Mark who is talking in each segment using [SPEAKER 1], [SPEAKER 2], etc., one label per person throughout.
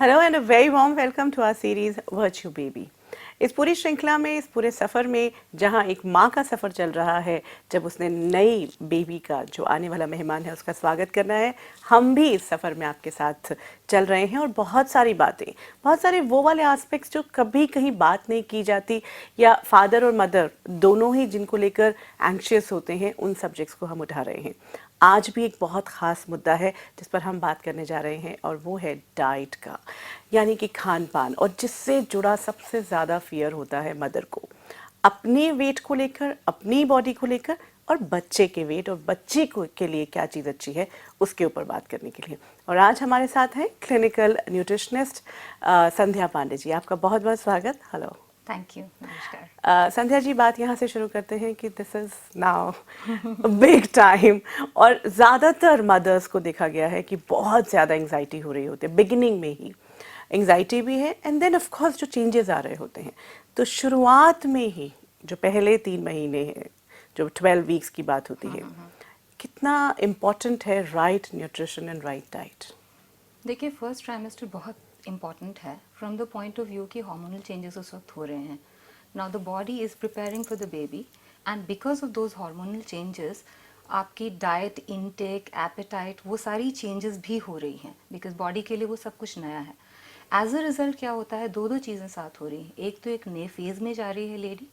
[SPEAKER 1] Hello and a very warm welcome to our series virtue baby. इस पूरी श्रृंखला में, इस पूरे सफ़र में, जहां एक माँ का सफ़र चल रहा है, जब उसने नई बेबी का, जो आने वाला मेहमान है, उसका स्वागत करना है, हम भी इस सफ़र में आपके साथ चल रहे हैं। और बहुत सारी बातें, बहुत सारे वो वाले एस्पेक्ट्स जो कभी कहीं बात नहीं की जाती, या फादर और मदर दोनों ही जिनको लेकर एंग्शियस होते हैं, उन सब्जेक्ट्स को हम उठा रहे हैं। आज भी एक बहुत ख़ास मुद्दा है जिस पर हम बात करने जा रहे हैं, और वो है डाइट का, यानी कि खान पान, और जिससे जुड़ा सबसे ज़्यादा फियर होता है मदर को, अपने वेट को लेकर, अपनी बॉडी को लेकर, और बच्चे के वेट और बच्चे को के लिए क्या चीज़ अच्छी है उसके ऊपर बात करने के लिए। और आज हमारे साथ हैं क्लिनिकल न्यूट्रिशनिस्ट संध्या पांडे जी। आपका बहुत बहुत स्वागत। हेलो।
[SPEAKER 2] Thank you. नमस्कार।
[SPEAKER 1] संध्या जी, बात यहाँ से शुरू करते हैं कि this is now big time, और ज़्यादातर मदर्स को देखा गया है कि बहुत ज़्यादा एंग्जाइटी हो रही होती है, बिगिनिंग में ही एंग्जाइटी भी है, एंड देन ऑफ कोर्स जो चेंजेस आ रहे होते हैं। तो शुरुआत में ही जो पहले 3 महीने हैं, जो 12 वीक्स की बात होती है, कितना इम्पोर्टेंट है right nutrition and right diet?
[SPEAKER 2] देखिए, फर्स्ट ट्राइमेस्टर बहुत इम्पॉर्टेंट है from the point of view कि हार्मोनल चेंजेस उस वक्त हो रहे हैं। Now the body is preparing for the baby, and because of those hormonal changes आपकी डाइट, इनटेक, एपेटाइट, वो सारी चेंजेस भी हो रही हैं, बिकॉज बॉडी के लिए वो सब कुछ नया है। एज अ रिजल्ट क्या होता है, दो चीज़ें साथ हो रही हैं। एक तो एक नए फेज़ में जा रही है लेडी,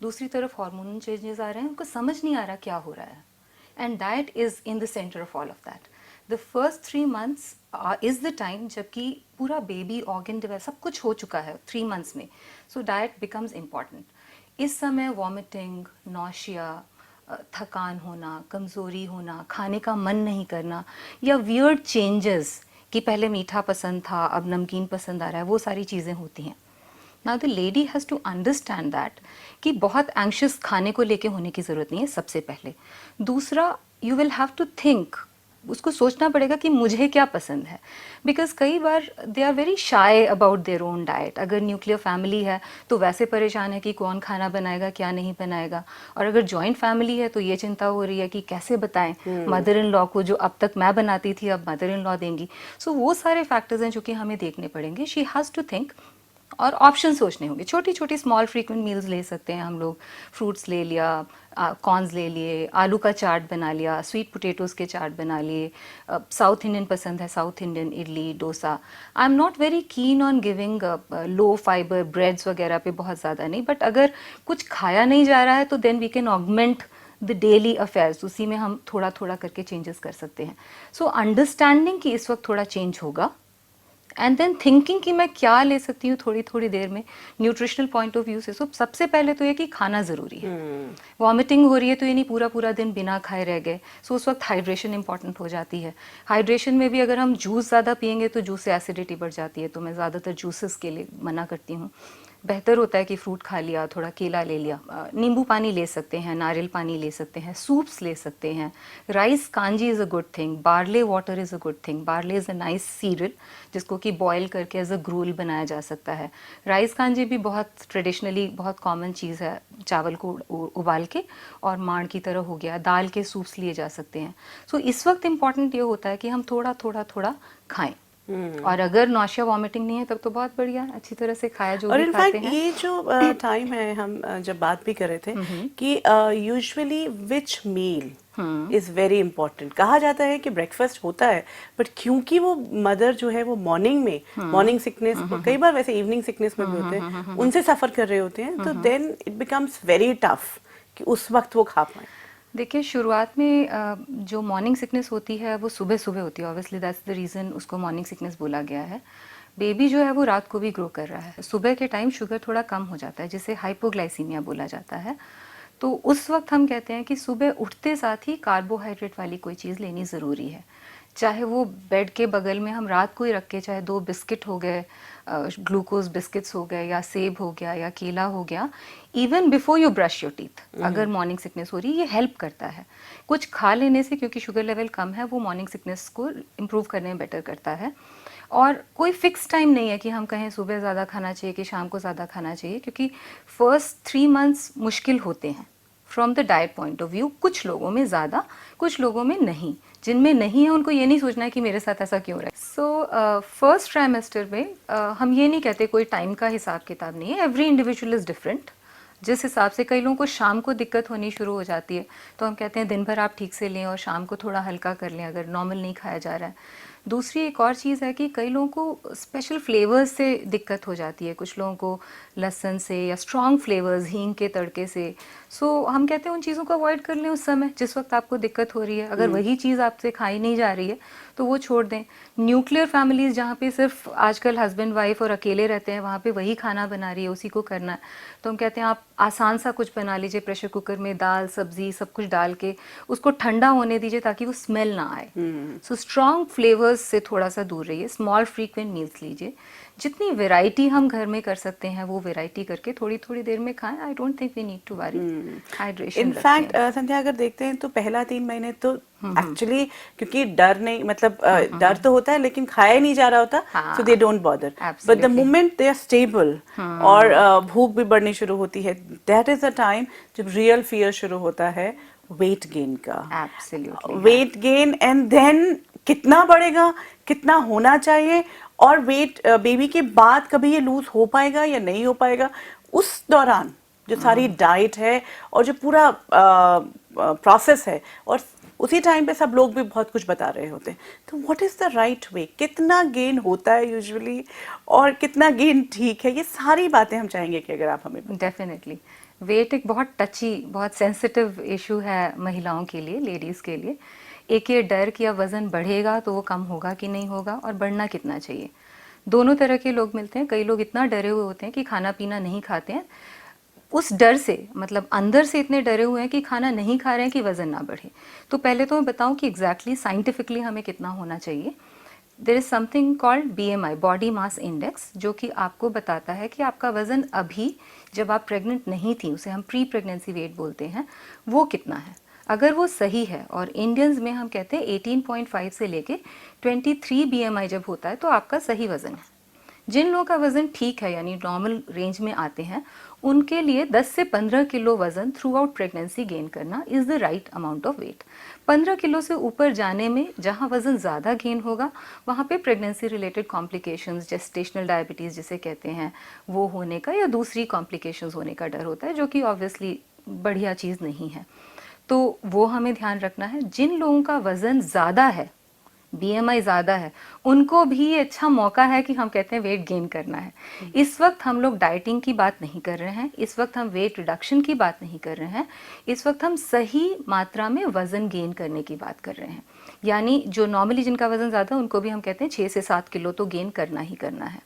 [SPEAKER 2] दूसरी तरफ हार्मोनल चेंजेस आ रहे हैं, उनको समझ नहीं आ रहा क्या हो रहा है, and diet is in the centre of all of that. The first 3 months is the time जबकि पूरा बेबी ऑर्गन डेवलप सब कुछ हो चुका है 3 months में, सो डाइट बिकम्स इम्पॉर्टेंट। इस समय वॉमिटिंग, नौशिया, थकान होना, कमज़ोरी होना, खाने का मन नहीं करना, या वियर्ड चेंजेस कि पहले मीठा पसंद था अब नमकीन पसंद आ रहा है, वो सारी चीज़ें होती हैं। Now the lady has to understand that कि बहुत एंक्शियस खाने को लेके होने की ज़रूरत नहीं है, सबसे पहले। दूसरा, you will have to think, उसको सोचना पड़ेगा कि मुझे क्या पसंद है, बिकॉज कई बार they are very shy about their own diet. अगर न्यूक्लियर फैमिली है तो वैसे परेशान है कि कौन खाना बनाएगा, क्या नहीं बनाएगा, और अगर जॉइंट फैमिली है तो ये चिंता हो रही है कि कैसे बताएं मदर इन लॉ को, जो अब तक मैं बनाती थी अब मदर इन लॉ देंगी। सो वो सारे फैक्टर्स हैं जो कि हमें देखने पड़ेंगे। शी हैज़ टू थिंक, और ऑप्शन सोचने होंगे। छोटी छोटी स्मॉल फ्रीक्वेंट मील्स ले सकते हैं हम लोग, फ्रूट्स ले लिया, कॉर्न्स ले लिए, आलू का चाट बना लिया, स्वीट पोटैटोज़ के चाट बना लिए। साउथ इंडियन पसंद है, south Indian idli dosa. I am not very keen on giving low fibre breads वगैरह पे, बहुत ज़्यादा नहीं, बट अगर कुछ खाया नहीं जा रहा है तो then we can augment the daily affairs, उसी में हम थोड़ा थोड़ा करके चेंजेस कर सकते हैं। सो अंडरस्टैंडिंग कि इस वक्त थोड़ा चेंज होगा, एंड देन थिंकिंग कि मैं क्या ले सकती हूँ थोड़ी थोड़ी देर में न्यूट्रिशनल पॉइंट ऑफ व्यू से। सो सबसे पहले तो ये कि खाना ज़रूरी है। वॉमिटिंग हो रही है तो ये नहीं पूरा पूरा दिन बिना खाए रह गए, सो उस वक्त हाइड्रेशन इंपॉर्टेंट हो जाती है। हाइड्रेशन में भी अगर हम जूस ज़्यादा पियेंगे तो जूस से एसिडिटी बढ़ जाती है, तो मैं ज़्यादातर जूसेस के लिए मना करती हूँ। बेहतर होता है कि फ्रूट खा लिया, थोड़ा केला ले लिया, नींबू पानी ले सकते हैं, नारियल पानी ले सकते हैं, सूप्स ले सकते हैं। Rice kanji is a good thing, barley water is a good thing. Barley is a nice serial जिसको कि बॉयल करके एज अ ग्रूल बनाया जा सकता है। राइस कांजी भी बहुत ट्रेडिशनली बहुत कॉमन चीज़ है, चावल को उबाल के और माड़ की तरह हो गया। दाल के सूप्स लिए जा सकते हैं। सो इस वक्त इम्पॉर्टेंट ये होता है कि हम थोड़ा थोड़ा थोड़ा खाएं। और अगर नौशिया वॉमिटिंग नहीं है तब तो बहुत बढ़िया, अच्छी तरह से खाया जो
[SPEAKER 1] और
[SPEAKER 2] भी खाते
[SPEAKER 1] इनफैक्ट
[SPEAKER 2] हैं।
[SPEAKER 1] ये जो टाइम है, हम जब बात भी कर रहे थे कि usually which meal is very important. कहा जाता है कि ब्रेकफास्ट होता है, बट क्योंकि वो मदर जो है वो मॉर्निंग में, मॉर्निंग सिकनेस, कई बार वैसे इवनिंग सिकनेस में भी होते हैं, उनसे सफ़र कर रहे होते हैं, तो then it becomes very tough कि उस वक्त वो खा पाए।
[SPEAKER 2] देखिए, शुरुआत में जो मॉर्निंग सिकनेस होती है वो सुबह सुबह होती है। ऑब्वियसली दैट्स द रीज़न उसको मॉर्निंग सिकनेस बोला गया है। बेबी जो है वो रात को भी ग्रो कर रहा है, सुबह के टाइम शुगर थोड़ा कम हो जाता है, जिसे हाइपोग्लाइसीमिया बोला जाता है। तो उस वक्त हम कहते हैं कि सुबह उठते साथ ही कार्बोहाइड्रेट वाली कोई चीज़ लेनी ज़रूरी है। चाहे वो बेड के बगल में हम रात को ही रख के, चाहे 2 बिस्किट हो गए, ग्लूकोज बिस्किट्स हो गए, या सेब हो गया, या केला हो गया, even before you brush your teeth, अगर मॉर्निंग सिकनेस हो रही है, ये हेल्प करता है। कुछ खा लेने से, क्योंकि शुगर लेवल कम है, वो मॉर्निंग सिकनेस को इम्प्रूव करने में बेटर करता है। और कोई फिक्स टाइम नहीं है कि हम कहें सुबह ज़्यादा खाना चाहिए कि शाम को ज़्यादा खाना चाहिए, क्योंकि फर्स्ट 3 months मुश्किल होते हैं from the diet point of view, कुछ लोगों में ज़्यादा, कुछ लोगों में नहीं। जिनमें नहीं है उनको ये नहीं सोचना है कि मेरे साथ ऐसा क्यों रहा है। सो फर्स्ट ट्राइमेस्टर में हम ये नहीं कहते कोई टाइम का हिसाब किताब नहीं है, एवरी इंडिविजुअल इज़ डिफरेंट। जिस हिसाब से कई लोगों को शाम को दिक्कत होनी शुरू हो जाती है, तो हम कहते हैं दिन भर आप ठीक से लें और शाम को थोड़ा हल्का कर लें अगर नॉर्मल नहीं खाया जा रहा है। दूसरी एक और चीज़ है कि कई लोगों को स्पेशल फ्लेवर्स से दिक्कत हो जाती है, कुछ लोगों को लहसुन से या स्ट्रॉन्ग फ्लेवर्स, हींग के तड़के से। सो हम कहते हैं उन चीज़ों को अवॉइड कर लें उस समय जिस वक्त आपको दिक्कत हो रही है। अगर वही चीज़ आपसे खाई नहीं जा रही है तो वो छोड़ दें। न्यूक्लियर फैमिलीज़ जहाँ पे सिर्फ आजकल हस्बैंड वाइफ और अकेले रहते हैं, वहाँ पे वही खाना बना रही है, उसी को करना है, तो हम कहते हैं आप आसान सा कुछ बना लीजिए, प्रेशर कुकर में दाल सब्जी सब कुछ डाल के उसको ठंडा होने दीजिए ताकि वो स्मेल ना आए। सो स्ट्रॉन्ग फ्लेवर्स से थोड़ा सा दूर रहिए, स्मॉल फ्रीक्वेंट मील्स लीजिए। जितनी वैरायटी हम घर में कर सकते हैं वो वैरायटी करके थोड़ी थोड़ी देर में खाएं। I don't think we need to worry. Hydration
[SPEAKER 1] in fact Sandhya अगर देखते हैं तो पहला 3 महीने तो एक्चुअली क्योंकि डर नहीं, मतलब डर तो होता है लेकिन खाया नहीं जा रहा होता, so they don't bother. But the moment they are stable और भूख भी बढ़नी शुरू होती है, दैट इज द टाइम जब रियल फियर शुरू होता है वेट गेन का।
[SPEAKER 2] Absolutely
[SPEAKER 1] weight gain and then कितना बढ़ेगा, कितना होना चाहिए, और वेट बेबी के बाद कभी ये लूज हो पाएगा या नहीं हो पाएगा, उस दौरान जो सारी डाइट है और जो पूरा प्रोसेस है, और उसी टाइम पे सब लोग भी बहुत कुछ बता रहे होते हैं। तो what is the right way, कितना गेन होता है यूजुअली और कितना गेन ठीक है, ये सारी बातें हम चाहेंगे कि अगर आप हमें
[SPEAKER 2] डेफिनेटली। वेट एक बहुत टची, बहुत सेंसिटिव इशू है महिलाओं के लिए, लेडीज़ के लिए। एक ये डर कि अब वज़न बढ़ेगा तो वो कम होगा कि नहीं होगा, और बढ़ना कितना चाहिए। दोनों तरह के लोग मिलते हैं। कई लोग इतना डरे हुए होते हैं कि खाना पीना नहीं खाते हैं, उस डर से, मतलब अंदर से इतने डरे हुए हैं कि खाना नहीं खा रहे हैं कि वज़न ना बढ़े। तो पहले तो मैं बताऊं कि एग्जैक्टली साइंटिफिकली हमें कितना होना चाहिए। There is something called BMI, body mass index, जो कि आपको बताता है कि आपका वज़न अभी जब आप प्रेग्नेंट नहीं थी, उसे हम प्री प्रेगनेंसी वेट बोलते हैं, वो कितना है। अगर वो सही है, और इंडियंस में हम कहते हैं 18.5 से लेके 23 BMI जब होता है तो आपका सही वज़न है। जिन लोगों का वज़न ठीक है यानी नॉर्मल रेंज में आते हैं, उनके लिए 10 से 15 किलो वज़न थ्रू आउट प्रेगनेंसी गेन करना is the right amount of weight. 15 kilo से ऊपर जाने में, जहाँ वज़न ज़्यादा गेन होगा, वहाँ पे pregnancy related complications, gestational diabetes जिसे कहते हैं, वो होने का या दूसरी कॉम्प्लिकेशंस होने का डर होता है, जो कि ऑब्वियसली बढ़िया चीज़ नहीं है। तो वो हमें ध्यान रखना है। जिन लोगों का वज़न ज़्यादा है, BMI ज़्यादा है, उनको भी ये अच्छा मौका है कि हम कहते हैं वेट गेन करना है। इस वक्त हम लोग डाइटिंग की बात नहीं कर रहे हैं, इस वक्त हम वेट रिडक्शन की बात नहीं कर रहे हैं, इस वक्त हम सही मात्रा में वज़न गेन करने की बात कर रहे हैं। यानी जो नॉर्मली जिनका वज़न ज़्यादा है उनको भी हम कहते हैं 6 से 7 किलो तो गेन करना ही करना है।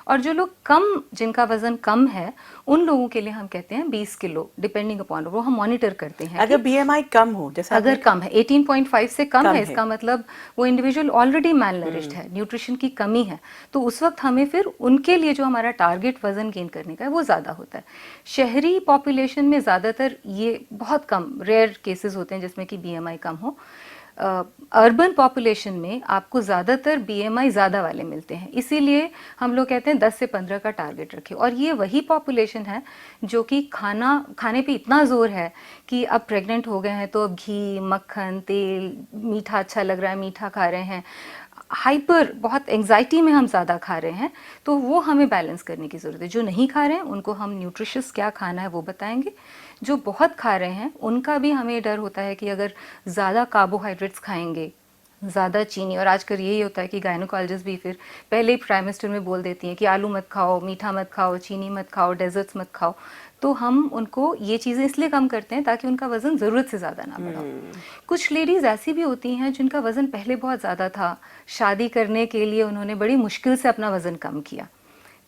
[SPEAKER 2] और जो लोग कम, जिनका वज़न कम है, उन लोगों के लिए हम कहते हैं 20 किलो, डिपेंडिंग अपॉन, वो हम मॉनिटर करते हैं।
[SPEAKER 1] अगर BMI कम हो, जैसा
[SPEAKER 2] अगर कम है, 18.5 से कम है,
[SPEAKER 1] है।
[SPEAKER 2] इसका मतलब वो इंडिविजुअल ऑलरेडी मैलनरिश्ड है, न्यूट्रिशन की कमी है, तो उस वक्त हमें फिर उनके लिए जो हमारा टारगेट वज़न गेन करने का है वो ज़्यादा होता है। शहरी पॉपुलेशन में ज़्यादातर ये बहुत कम, रेयर केसेस होते हैं जिसमें कि BMI कम हो। अर्बन पॉपुलेशन में आपको ज़्यादातर BMI ज़्यादा वाले मिलते हैं, इसीलिए हम लोग कहते हैं 10 से 15 का टारगेट रखें। और ये वही पॉपुलेशन है जो कि खाने पे इतना ज़ोर है कि अब प्रेग्नेंट हो गए हैं तो अब घी, मक्खन, तेल, मीठा अच्छा लग रहा है, मीठा खा रहे हैं, हाइपर, बहुत एंग्जाइटी में हम ज़्यादा खा रहे हैं, तो वो हमें बैलेंस करने की ज़रूरत है। जो नहीं खा रहे हैं उनको हम न्यूट्रिशियस क्या खाना है वो बताएंगे। जो बहुत खा रहे हैं उनका भी हमें डर होता है कि अगर ज़्यादा कार्बोहाइड्रेट्स खाएंगे, ज़्यादा चीनी, और आजकल यही होता है कि गायनोकोलॉजिस्ट भी फिर पहले ही ट्राइमेस्टर में बोल देती हैं कि आलू मत खाओ, मीठा मत खाओ, चीनी मत खाओ, डेजर्ट्स मत खाओ। तो हम उनको ये चीज़ें इसलिए कम करते हैं ताकि उनका वज़न ज़रूरत से ज़्यादा ना बढ़ाओ। कुछ लेडीज़ ऐसी भी होती हैं जिनका वज़न पहले बहुत ज़्यादा था, शादी करने के लिए उन्होंने बड़ी मुश्किल से अपना वज़न कम किया,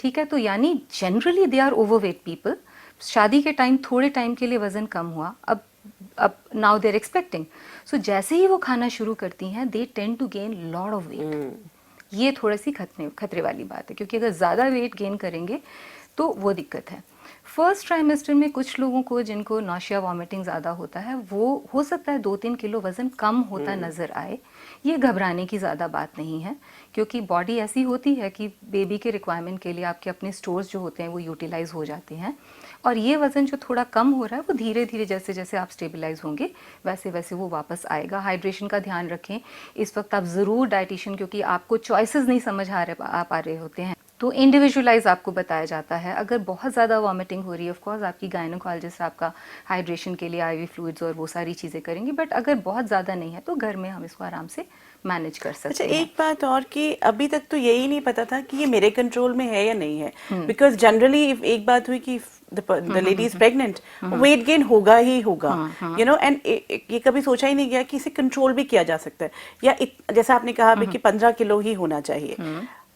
[SPEAKER 2] ठीक है। तो यानी generally they are overweight people. शादी के टाइम थोड़े टाइम के लिए वज़न कम हुआ, अब now they are expecting, so जैसे ही वो खाना शुरू करती हैं they tend to gain lot of weight. ये थोड़ी सी खतरे वाली बात है, क्योंकि अगर ज़्यादा वेट गेन करेंगे तो वो दिक्कत है। फर्स्ट ट्राइमेस्टर में कुछ लोगों को जिनको नौशिया वॉमिटिंग ज़्यादा होता है, वो हो सकता है 2-3 किलो वज़न कम होता नज़र आए। ये घबराने की ज़्यादा बात नहीं है, क्योंकि बॉडी ऐसी होती है कि बेबी के रिक्वायरमेंट के लिए आपके अपने स्टोर्स जो होते हैं वो यूटिलाइज हो जाते हैं, और ये वज़न जो थोड़ा कम हो रहा है वो धीरे धीरे जैसे जैसे आप स्टेबलाइज होंगे वैसे वैसे वो वापस आएगा। हाइड्रेशन का ध्यान रखें इस वक्त आप ज़रूर डाइटिशियन, क्योंकि आपको चॉइसेस नहीं समझ आ रहे होते हैं, तो इंडिविजुअलाइज आपको बताया जाता है। अगर बहुत ज़्यादा वॉमिटिंग हो रही है, ऑफ कोर्स आपकी गायनोकोलॉजिस्ट आपका हाइड्रेशन के लिए आईवी फ्लूइड्स और वो सारी चीज़ें करेंगी, बट अगर बहुत ज़्यादा नहीं है तो घर में हम इसको आराम से मैनेज कर सकते
[SPEAKER 1] अच्छा,
[SPEAKER 2] हैं।
[SPEAKER 1] एक बात और कि अभी तक तो यही नहीं पता था कि ये मेरे कंट्रोल में है या नहीं है, बिकॉज जनरली एक बात हुई कि the lady is pregnant, weight gain होगा ही होगा, यू नो, एंड ये कभी सोचा ही नहीं गया कि इसे कंट्रोल भी किया जा सकता है, या जैसा आपने कहा भी कि 15 किलो ही होना चाहिए।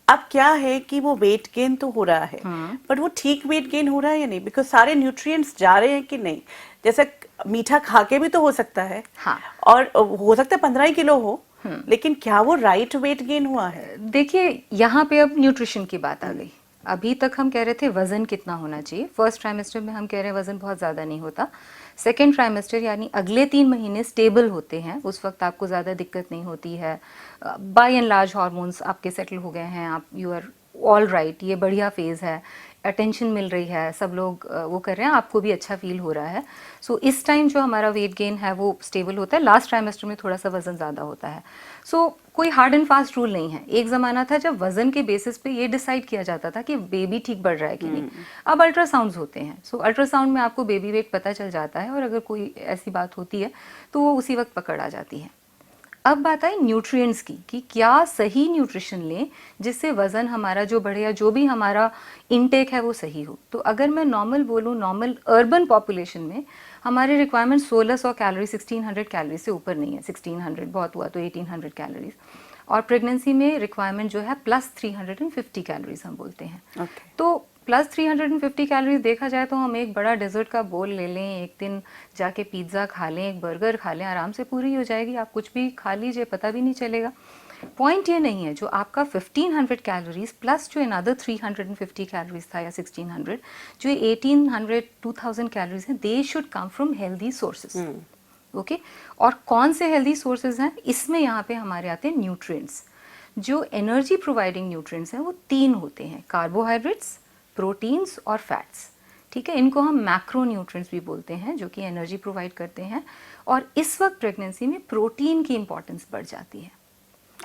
[SPEAKER 1] अब क्या है कि वो वेट गेन तो हो रहा है, बट वो ठीक वेट गेन हो रहा है या नहीं, बिकॉज सारे न्यूट्रिएंट्स जा रहे हैं कि नहीं। जैसे मीठा खा के भी तो हो सकता है,
[SPEAKER 2] हाँ,
[SPEAKER 1] और हो सकता है 15 ही किलो हो, लेकिन क्या वो राइट वेट गेन हुआ है?
[SPEAKER 2] देखिए यहाँ पे अब न्यूट्रिशन की बात आ गई। अभी तक हम कह रहे थे वज़न कितना होना चाहिए, फर्स्ट ट्राइमेस्टर में हम कह रहे हैं वज़न बहुत ज़्यादा नहीं होता। सेकेंड ट्राइमेस्टर यानी अगले 3 महीने स्टेबल होते हैं, उस वक्त आपको ज़्यादा दिक्कत नहीं होती है। बाय एंड लार्ज हार्मोन्स आपके सेटल हो गए हैं, आप यू आर ऑल राइट, ये बढ़िया फेज़ है, अटेंशन मिल रही है, सब लोग वो कर रहे हैं, आपको भी अच्छा फील हो रहा है। सो इस टाइम जो हमारा वेट गेन है वो स्टेबल होता है। लास्ट ट्राइमेस्टर में थोड़ा सा वज़न ज़्यादा होता है। सो कोई हार्ड एंड फास्ट रूल नहीं है। एक ज़माना था जब वज़न के बेसिस पे ये डिसाइड किया जाता था कि बेबी ठीक बढ़ रहा है कि नहीं। अब अल्ट्रासाउंड्स होते हैं, सो अल्ट्रासाउंड में आपको बेबी वेट पता चल जाता है, और अगर कोई ऐसी बात होती है तो वो उसी वक्त पकड़ आ जाती है। अब बात आई न्यूट्रिएंट्स की कि क्या सही न्यूट्रिशन लें जिससे वज़न हमारा जो बढ़े या जो भी हमारा इनटेक है वो सही हो। तो अगर मैं नॉर्मल बोलूँ, नॉर्मल अर्बन पॉपुलेशन में हमारे रिक्वायरमेंट 1600 कैलोरी 1600 कैलोरी से ऊपर नहीं है। 1600 बहुत हुआ तो 1800 कैलोरीज, और प्रेगनेंसी में रिक्वायरमेंट जो है प्लस 350 कैलोरीज हम बोलते हैं।
[SPEAKER 1] Okay.
[SPEAKER 2] तो प्लस 350 कैलोरीज देखा जाए तो हम एक बड़ा डेजर्ट का बोल ले लें, एक दिन जाके पिज्ज़ा खा लें, एक बर्गर खा लें, आराम से पूरी हो जाएगी। आप कुछ भी खा लीजिए, पता भी नहीं चलेगा। पॉइंट ये नहीं है, जो आपका 1500 कैलोरीज प्लस जो अनदर 350 कैलोरीज था या 1600, जो 1800 2000 कैलोरीज हैं, they should come from healthy sources. Okay, और कौन से हेल्दी सोर्सेज हैं इसमें यहाँ पे हमारे आते हैं न्यूट्रिएंट्स। जो एनर्जी प्रोवाइडिंग न्यूट्रिएंट्स हैं वो 3 होते हैं, कार्बोहाइड्रेट्स, प्रोटीन्स और फैट्स। ठीक है, इनको हम मैक्रो न्यूट्रिएंट्स भी बोलते हैं, जो कि एनर्जी प्रोवाइड करते हैं। और इस वक्त प्रेगनेंसी में प्रोटीन की इंपॉर्टेंस बढ़ जाती है।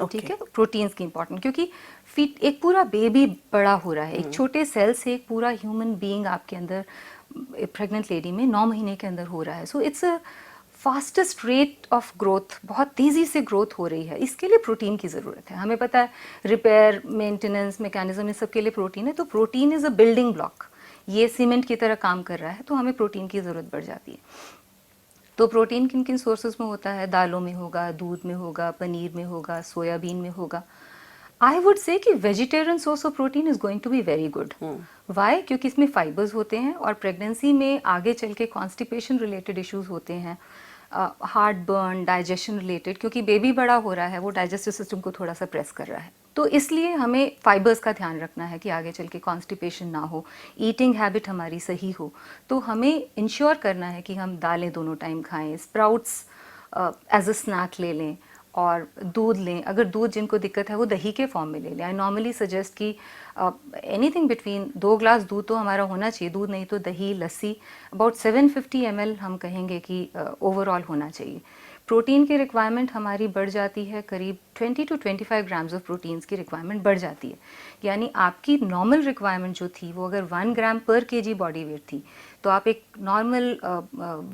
[SPEAKER 2] ठीक है, तो प्रोटीन्स की इंपॉर्टेंट, क्योंकि फिट एक पूरा बेबी बड़ा हो रहा है, एक छोटे सेल से एक पूरा ह्यूमन बीइंग आपके अंदर प्रेग्नेंट लेडी में 9 महीने के अंदर हो रहा है। So it's a fastest rate of growth, बहुत तेज़ी से ग्रोथ हो रही है। इसके लिए प्रोटीन की ज़रूरत है। हमें पता है रिपेयर, मेंटेनेंस, मैकेनिज्म, इस सब के लिए प्रोटीन है। तो protein is a building block, ये सीमेंट की तरह काम कर रहा है, तो हमें प्रोटीन की ज़रूरत बढ़ जाती है। तो प्रोटीन किन किन सोर्सेज में होता है? दालों में होगा, दूध में होगा, पनीर में होगा, सोयाबीन में होगा। आई वुड से कि vegetarian source of protein is going to be very good. Why? क्योंकि इसमें फाइबर्स होते हैं, और प्रेगनेंसी में आगे चल के कॉन्स्टिपेशन रिलेटेड इश्यूज होते हैं, हार्ट बर्न, डाइजेशन रिलेटेड, क्योंकि बेबी बड़ा हो रहा है, वो डाइजेस्टिव सिस्टम को थोड़ा सा प्रेस कर रहा है। तो इसलिए हमें फाइबर्स का ध्यान रखना है कि आगे चल के कॉन्स्टिपेशन ना हो, ईटिंग हैबिट हमारी सही हो। तो हमें इंश्योर करना है कि हम दालें दोनों टाइम खाएं, स्प्राउट्स एज अ स्नैक ले लें, और दूध लें। अगर दूध जिनको दिक्कत है वो दही के फॉर्म में ले लें। आई नॉर्मली सजेस्ट कि एनीथिंग बिटवीन 2 ग्लास दूध तो हमारा होना चाहिए, दूध नहीं तो दही, लस्सी, अबाउट 750 ml हम कहेंगे कि ओवरऑल होना चाहिए। प्रोटीन की रिक्वायरमेंट हमारी बढ़ जाती है, करीब 20 to 25 ग्राम्स ऑफ प्रोटीन्स की रिक्वायरमेंट बढ़ जाती है। यानी आपकी नॉर्मल रिक्वायरमेंट जो थी वो अगर 1 ग्राम पर केजी बॉडी वेट थी, तो आप एक नॉर्मल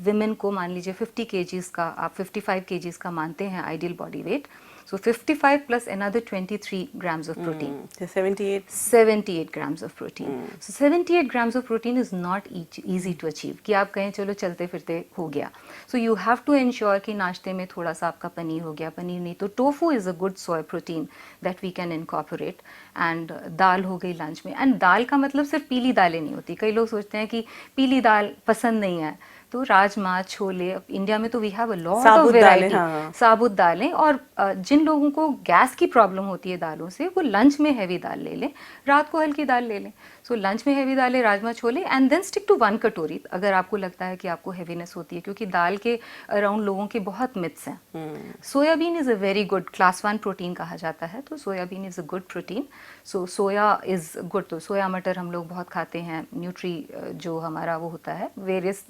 [SPEAKER 2] विमेन को मान लीजिए 50 केजीज़ का, आप 55 केजीज़ का मानते हैं ideal body weight. So 55 plus another 23 grams of protein. 78 grams of protein. So 78 grams of protein is not easy to achieve. कि आप कहें चलो चलते फिरते हो गया. So you have to ensure कि नाश्ते में थोड़ा सा आपका पनीर हो गया, पनीर नहीं तो tofu is a good soy protein that we can incorporate. And दाल हो गई लंच में. And दाल का मतलब सिर्फ पीली दालें नहीं होती. कई लोग सोचते हैं कि पीली दाल पसंद नहीं है, तो राजमा, छोले, अब इंडिया में तो we have a lot of
[SPEAKER 1] साबुत दालें,
[SPEAKER 2] वैरायटी,
[SPEAKER 1] हाँ।
[SPEAKER 2] साबुत दालें। और जिन लोगों को गैस की प्रॉब्लम होती है दालों से, वो लंच में हैवी दाल ले लें, रात को हल्की दाल ले लें। सो लंच में हैवी दालें, rajma, chole, and then stick to 1 कटोरी अगर आपको लगता है कि आपको हैवीनेस होती है, क्योंकि दाल के अराउंड लोगों के बहुत मिथ्स हैं। Soybean is a very good class 1 protein कहा जाता है, तो soybean is a good protein. So soya is good. तो सोया मटर हम लोग बहुत खाते हैं, न्यूट्री जो हमारा वो होता है, वेरियस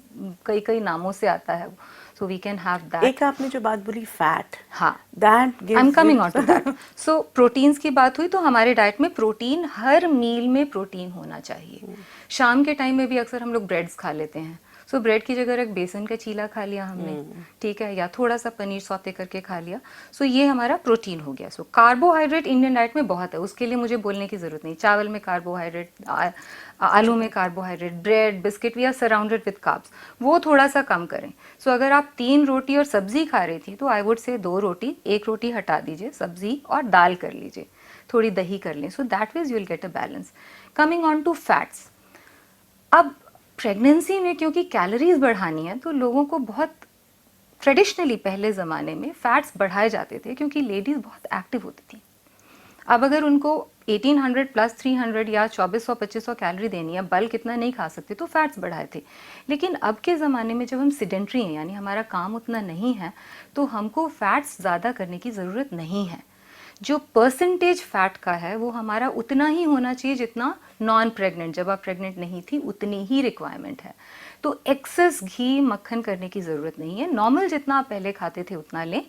[SPEAKER 2] कई कई नामों से आता है, so we can have that.
[SPEAKER 1] एक आपने जो बात बोली फैट,
[SPEAKER 2] हाँ,
[SPEAKER 1] that
[SPEAKER 2] I am
[SPEAKER 1] gives
[SPEAKER 2] coming on to that. So proteins की बात हुई तो हमारे डाइट में प्रोटीन, हर मील में प्रोटीन होना चाहिए। शाम के टाइम में भी अक्सर हम लोग ब्रेड्स खा लेते हैं, सो ब्रेड की जगह एक बेसन का चीला खा लिया हमने, ठीक है, या थोड़ा सा पनीर सौते करके खा लिया, सो ये हमारा प्रोटीन हो गया। सो कार्बोहाइड्रेट इंडियन डाइट में बहुत है, उसके लिए मुझे बोलने की ज़रूरत नहीं। चावल में कार्बोहाइड्रेट, आलू में carbohydrate, bread, biscuit, we are surrounded with carbs, वो थोड़ा सा कम करें। सो अगर आप 3 रोटी और सब्जी खा रही थी, तो आई वुड से 2 रोटी, 1 रोटी हटा दीजिए, सब्जी और दाल कर लीजिए, थोड़ी दही कर लें, so that way you will get a balance. Coming on to fats, अब प्रेगनेंसी में क्योंकि कैलोरीज बढ़ानी है, तो लोगों को बहुत ट्रेडिशनली पहले ज़माने में फैट्स बढ़ाए जाते थे, क्योंकि लेडीज़ बहुत एक्टिव होती थी। अब अगर उनको 1800 प्लस 300 या 2400-2500 कैलोरी देनी है, बल्क इतना नहीं खा सकते, तो फैट्स बढ़ाए थे। लेकिन अब के ज़माने में जब हम सिडेंट्री हैं, यानी हमारा काम उतना नहीं है, तो हमको फैट्स ज़्यादा करने की ज़रूरत नहीं है। जो परसेंटेज फैट का है वो हमारा उतना ही होना चाहिए जितना नॉन प्रेग्नेंट, जब आप प्रेग्नेंट नहीं थी उतनी ही रिक्वायरमेंट है। तो एक्सेस घी मक्खन करने की ज़रूरत नहीं है, नॉर्मल जितना आप पहले खाते थे उतना लें।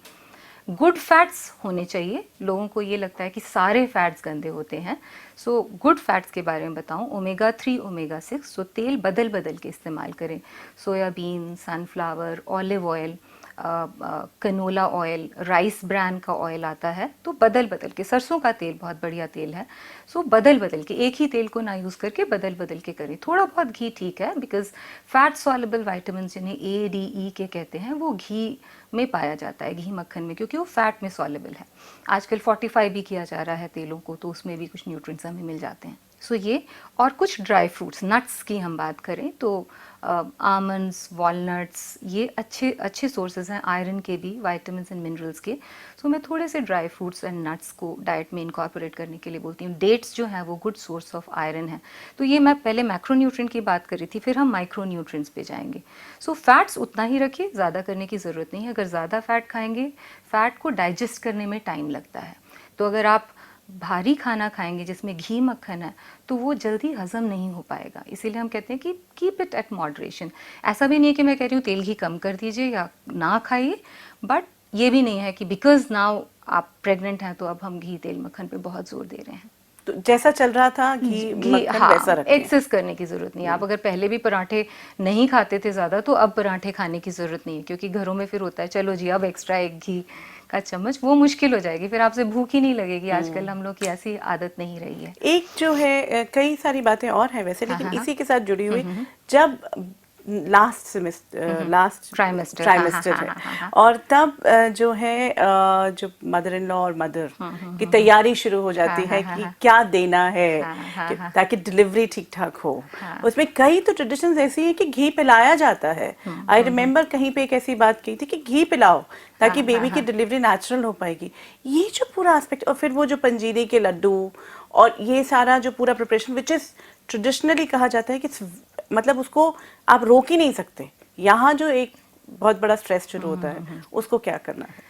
[SPEAKER 2] गुड फैट्स होने चाहिए, लोगों को ये लगता है कि सारे फैट्स गंदे होते हैं। सो गुड फैट्स के बारे में बताऊं, ओमेगा 3, ओमेगा 6, सो तेल बदल बदल के इस्तेमाल करें। Soybean, sunflower, olive oil, canola oil, rice brand का ऑयल आता है, तो बदल बदल के, सरसों का तेल बहुत बढ़िया तेल है, सो बदल बदल के, एक ही तेल को ना यूज़ करके बदल बदल के करें। थोड़ा बहुत घी ठीक है, बिकॉज फैट सॉल्युबल वाइटामिन जिन्हें ए, डी, ई के कहते हैं, वो घी में पाया जाता है, घी मक्खन में, क्योंकि वो फैट में सॉल्युबल है। आजकल 45 भी किया जा रहा है तेलों को, तो उसमें भी कुछ न्यूट्रिएंट्स हमें मिल जाते हैं। सो ये, और कुछ ड्राई फ्रूट्स, नट्स की हम बात करें तो आमंड्स, वॉलनट्स, ये अच्छे अच्छे सोर्सेज हैं आयरन के भी, वाइटामिन्स एंड मिनरल्स के। सो मैं थोड़े से ड्राई फ्रूट्स एंड नट्स को डाइट में इनकॉर्पोरेट करने के लिए बोलती हूँ। डेट्स जो हैं वो गुड सोर्स ऑफ आयरन है। तो ये मैं पहले मैक्रोन्यूट्रिएंट की बात कर रही थी, फिर हम माइक्रोन्यूट्रिएंट्स पे जाएंगे। सो फैट्स उतना ही रखिए, ज़्यादा करने की ज़रूरत नहीं है। अगर ज़्यादा फैट खाएंगे, फैट को डाइजेस्ट करने में टाइम लगता है, तो अगर आप भारी खाना खाएंगे जिसमें घी मक्खन है, तो वो जल्दी हजम नहीं हो पाएगा। इसीलिए हम कहते हैं कि कीप इट एट मॉडरेशन। ऐसा भी नहीं है कि मैं कह रही हूँ तेल घी कम कर दीजिए या ना खाइए, बट ये भी नहीं है कि बिकॉज नाउ आप प्रेग्नेंट हैं तो अब हम घी तेल मक्खन पे बहुत जोर दे रहे हैं।
[SPEAKER 1] तो जैसा चल रहा था घी मक्खन वैसा रखें।
[SPEAKER 2] एक्सेस करने की ज़रूरत नहीं है। आप अगर पहले भी पराठे नहीं खाते थे ज़्यादा, तो अब पराठे खाने की ज़रूरत नहीं है, क्योंकि घरों में फिर होता है चलो जी अब एक्स्ट्रा एक घी का चम्मच, वो मुश्किल हो जाएगी, फिर आपसे भूख ही नहीं लगेगी। आजकल हम लोग की ऐसी आदत नहीं रही है।
[SPEAKER 1] एक जो है कई सारी बातें और हैं वैसे, लेकिन
[SPEAKER 2] हाँ, हाँ,
[SPEAKER 1] इसी के साथ जुड़ी हुई, जब last semester, last
[SPEAKER 2] trimester,
[SPEAKER 1] trimester है, और तब जो है जो मदर इन लॉ और मदर की तैयारी शुरू हो जाती है कि क्या देना है ताकि डिलीवरी ठीक ठाक हो। उसमें कई तो ट्रेडिशंस ऐसी हैं कि घी पिलाया जाता है। आई रिमेम्बर कहीं पे एक ऐसी बात की थी कि घी पिलाओ ताकि बेबी की डिलीवरी नेचुरल हो पाएगी। ये जो पूरा एस्पेक्ट, और फिर वो जो पंजीरी के लड्डू और ये सारा जो पूरा प्रिपरेशन, विच इज ट्रेडिशनली कहा जाता है कि मतलब उसको आप रोक ही नहीं सकते। यहाँ जो एक बहुत बड़ा स्ट्रेस शुरू होता है, उसको क्या करना है?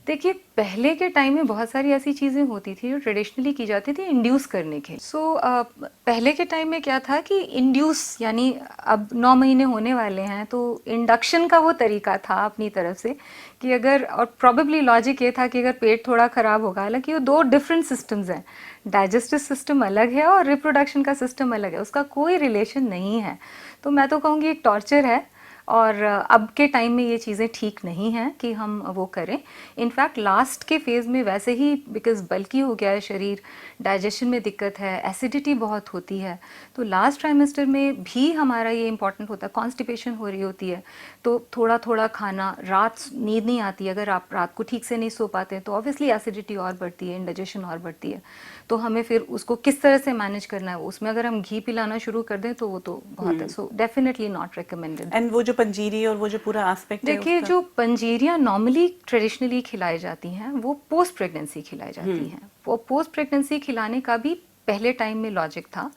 [SPEAKER 2] देखिए, पहले के टाइम में बहुत सारी ऐसी चीज़ें होती थी जो ट्रेडिशनली की जाती थी इंड्यूस करने के। पहले के टाइम में क्या था कि इंड्यूस, यानी अब 9 महीने होने वाले हैं, तो इंडक्शन का वो तरीका था अपनी तरफ से कि अगर, और प्रॉबेबली लॉजिक ये था कि अगर पेट थोड़ा ख़राब होगा, हालांकि वो 2 डिफरेंट सिस्टम्स हैं, डाइजेस्टिव सिस्टम अलग है और रिप्रोडक्शन का सिस्टम अलग है, उसका कोई रिलेशन नहीं है। तो मैं तो कहूँगी एक टॉर्चर है, और अब के टाइम में ये चीज़ें ठीक नहीं हैं कि हम वो करें। इनफैक्ट लास्ट के फेज़ में वैसे ही, बिकॉज बल्कि हो गया है शरीर, डाइजेशन में दिक्कत है, एसिडिटी बहुत होती है, तो लास्ट ट्राइमेस्टर में भी हमारा ये इंपॉर्टेंट होता है, कॉन्स्टिपेशन हो रही होती है, तो थोड़ा थोड़ा खाना, रात नींद नहीं आती, अगर आप रात को ठीक से नहीं सो पाते तो ऑब्वियसली एसिडिटी और बढ़ती है, इंडाइजेशन और बढ़ती है। तो हमें फिर उसको किस तरह से मैनेज करना है, उसमें अगर हम घी पिलाना शुरू कर दें तो वो तो बहुत है। So definitely not recommended.
[SPEAKER 1] And वो जो पंजीरी और वो जो पूरा एस्पेक्ट है
[SPEAKER 2] देखिए,
[SPEAKER 1] उसका?
[SPEAKER 2] जो पंजीरियाँ नॉर्मली ट्रेडिशनली खिलाई जाती हैं वो पोस्ट प्रेगनेंसी खिलाई जाती हैं। वो पोस्ट प्रेगनेंसी खिलाने का भी पहले टाइम में लॉजिक था,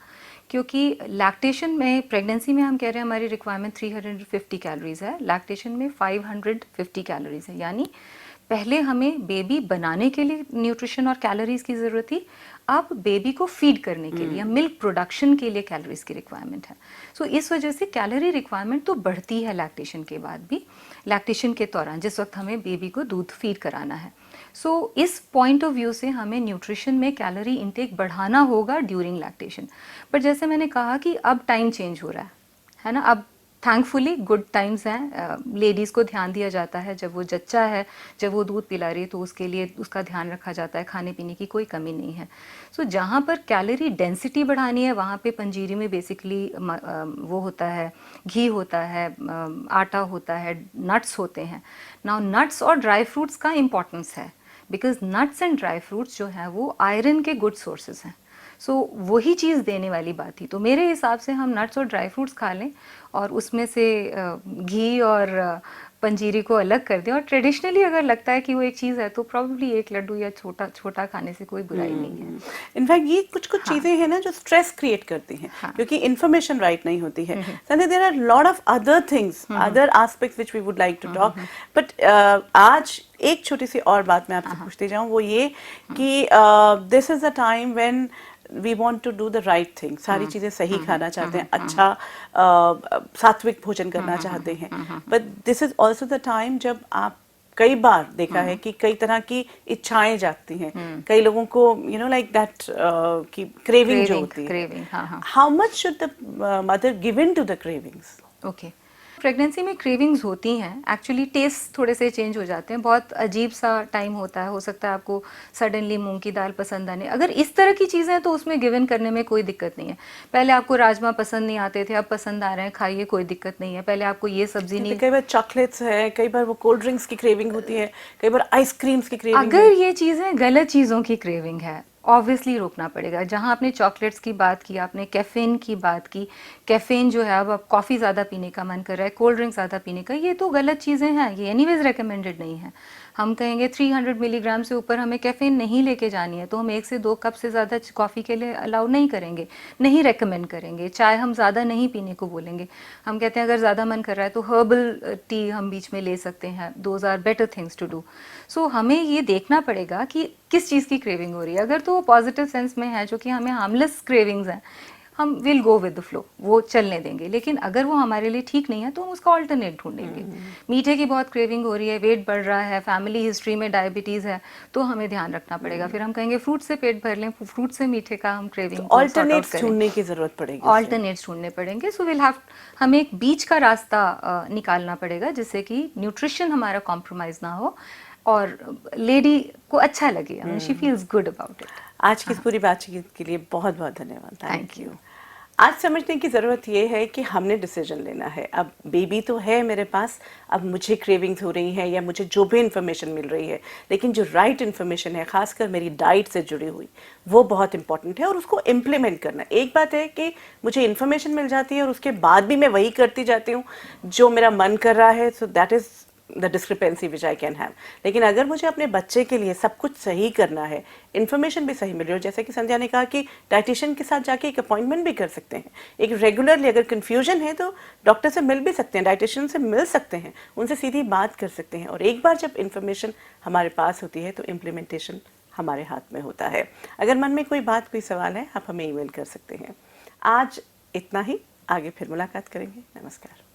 [SPEAKER 2] क्योंकि लैक्टेशन में, प्रेगनेंसी में हम कह रहे हैं हमारी रिक्वायरमेंट 350 कैलोरीज है, लैक्टेशन में 550 कैलोरीज है। यानी पहले हमें बेबी बनाने के लिए न्यूट्रिशन और कैलोरीज की ज़रूरत थी, अब बेबी को फीड करने के लिए, मिल्क प्रोडक्शन के लिए कैलोरीज की रिक्वायरमेंट है। सो इस वजह से कैलोरी रिक्वायरमेंट तो बढ़ती है लैक्टेशन के बाद भी, लैक्टेशन के दौरान जिस वक्त हमें बेबी को दूध फीड कराना है। सो इस पॉइंट ऑफ व्यू से हमें न्यूट्रिशन में कैलोरी इंटेक बढ़ाना होगा ड्यूरिंग लैक्टेशन। पर जैसे मैंने कहा कि अब टाइम चेंज हो रहा है ना, अब थैंकफुली गुड टाइम्स हैं, लेडीज़ को ध्यान दिया जाता है, जब वो जच्चा है, जब वो दूध पिला रही है तो उसके लिए उसका ध्यान रखा जाता है, खाने पीने की कोई कमी नहीं है। सो जहाँ पर कैलोरी डेंसिटी बढ़ानी है वहाँ पे पंजीरी में बेसिकली वो होता है, घी होता है, आटा होता है, नट्स होते हैं। नाउ नट्स और ड्राई फ्रूट्स का इम्पोर्टेंस है, because nuts and dry fruits जो हैं वो आयरन के गुड सोर्सेज हैं। सो वही चीज़ देने वाली बात थी। तो मेरे हिसाब से हम नट्स और ड्राई फ्रूट्स खा लें और उसमें से घी और पंजीरी को अलग कर दें। और ट्रेडिशनली अगर लगता है कि वो एक चीज़ है तो प्रॉब्ली एक लड्डू या छोटा छोटा खाने से कोई बुराई नहीं है।
[SPEAKER 1] इनफैक्ट ये कुछ कुछ चीजें हैं ना जो स्ट्रेस क्रिएट करती हैं, क्योंकि इन्फॉर्मेशन राइट नहीं होती है। Sandhya, there are lot of other things, other aspects which we would like to talk, but आज एक छोटी सी और बात मैं आपसे पूछती जाऊं, वो ये कि this is a time when we want to do the right thing, सारी चीज़ें सही खाना चाहते हैं, अच्छा सात्विक भोजन करना चाहते हैं, but this is also the time जब आप कई बार देखा है कि कई तरह की इच्छाएं जागती हैं, कई लोगों को यू नो लाइक दैट की क्रेविंग जो होती है,
[SPEAKER 2] क्रेविंग, हाँ।
[SPEAKER 1] How much should the mother give in to the cravings?
[SPEAKER 2] Okay, pregnancy में क्रेविंग्स होती हैं, एक्चुअली टेस्ट थोड़े से चेंज हो जाते हैं, बहुत अजीब सा टाइम होता है, हो सकता है आपको सडनली मूंग की दाल पसंद आने, अगर इस तरह की चीज़ें हैं तो उसमें गिवन करने में कोई दिक्कत नहीं है। पहले आपको राजमा पसंद नहीं आते थे, अब पसंद आ रहे हैं, खाइए, कोई दिक्कत नहीं है। पहले आपको ये सब्जी नहीं,
[SPEAKER 1] कई बार चॉकलेट्स है, कई बार वो कोल्ड ड्रिंक्स की क्रेविंग होती है, कई बार आइसक्रीम्स की क्रेविंग
[SPEAKER 2] अगर ये चीज़ें गलत चीज़ों की क्रेविंग है ऑब्वियसली रोकना पड़ेगा। जहाँ आपने चॉकलेट्स की बात की, आपने कैफ़ीन की बात की, कैफ़ीन जो है अब कॉफ़ी ज़्यादा पीने का मन कर रहा है, कोल्ड ड्रिंक ज़्यादा पीने का, ये तो गलत चीज़ें हैं, ये एनीवेज रेकमेंडेड नहीं है। हम कहेंगे 300 मिलीग्राम से ऊपर हमें कैफ़ीन नहीं लेके जानी है, तो हम 1 से 2 कप से ज़्यादा कॉफ़ी के लिए अलाउ नहीं करेंगे, नहीं रेकमेंड करेंगे। चाय हम ज़्यादा नहीं पीने को बोलेंगे, हम कहते हैं अगर ज़्यादा मन कर रहा है तो हर्बल टी हम बीच में ले सकते हैं, those are better things to do. So हमें ये देखना पड़ेगा कि किस चीज़ की क्रेविंग हो रही है। अगर तो वो पॉजिटिव सेंस में है, जो कि हमें हार्मलेस क्रेविंग्स हैं, हम will go with the flow, वो चलने देंगे। लेकिन अगर वो हमारे लिए ठीक नहीं है तो हम उसका ऑल्टरनेट ढूंढेंगे। मीठे की बहुत क्रेविंग हो रही है, वेट बढ़ रहा है, फैमिली हिस्ट्री में डायबिटीज़ है, तो हमें ध्यान रखना पड़ेगा। फिर हम कहेंगे फ्रूट से पेट भर लें, फ्रूट से मीठे का हम क्रेविंग
[SPEAKER 1] ऑल्टरनेट्स ढूंढने की जरूरत पड़ेगी,
[SPEAKER 2] ऑल्टरनेट्स ढूंढने पड़ेंगे। सो विल हैव, हमें एक बीच का रास्ता निकालना पड़ेगा जिससे कि न्यूट्रिशन हमारा कॉम्प्रोमाइज़ ना हो और लेडी को अच्छा लगे, she feels good about it.
[SPEAKER 1] आज की इस पूरी बातचीत के लिए बहुत बहुत धन्यवाद।
[SPEAKER 2] Thank you.
[SPEAKER 1] आज समझने की ज़रूरत ये है कि हमने डिसीजन लेना है। अब बेबी तो है मेरे पास, अब मुझे क्रेविंग्स हो रही हैं या मुझे जो भी इन्फॉर्मेशन मिल रही है, लेकिन जो राइट इन्फॉर्मेशन है, खासकर मेरी डाइट से जुड़ी हुई, वो बहुत इंपॉर्टेंट है और उसको इम्प्लीमेंट करना। एक बात है कि मुझे इन्फॉर्मेशन मिल जाती है और उसके बाद भी मैं वही करती जाती हूँ जो मेरा मन कर रहा है, so that is the discrepancy which I can have. लेकिन अगर मुझे अपने बच्चे के लिए सब कुछ सही करना है, इन्फॉर्मेशन भी सही मिल रही हो, जैसे कि संध्या ने कहा कि डाइटिशियन के साथ जाके एक अपॉइंटमेंट भी कर सकते हैं, एक रेगुलरली अगर कन्फ्यूजन है तो डॉक्टर से मिल भी सकते हैं, डाइटिशियन से मिल सकते हैं, उनसे सीधी बात कर सकते हैं। और एक बार जब इन्फॉर्मेशन हमारे पास होती है तो इम्प्लीमेंटेशन हमारे हाथ में होता है। अगर मन में कोई बात, कोई सवाल है, आप हमें ईमेल कर सकते हैं। आज इतना ही, आगे फिर मुलाकात करेंगे। नमस्कार।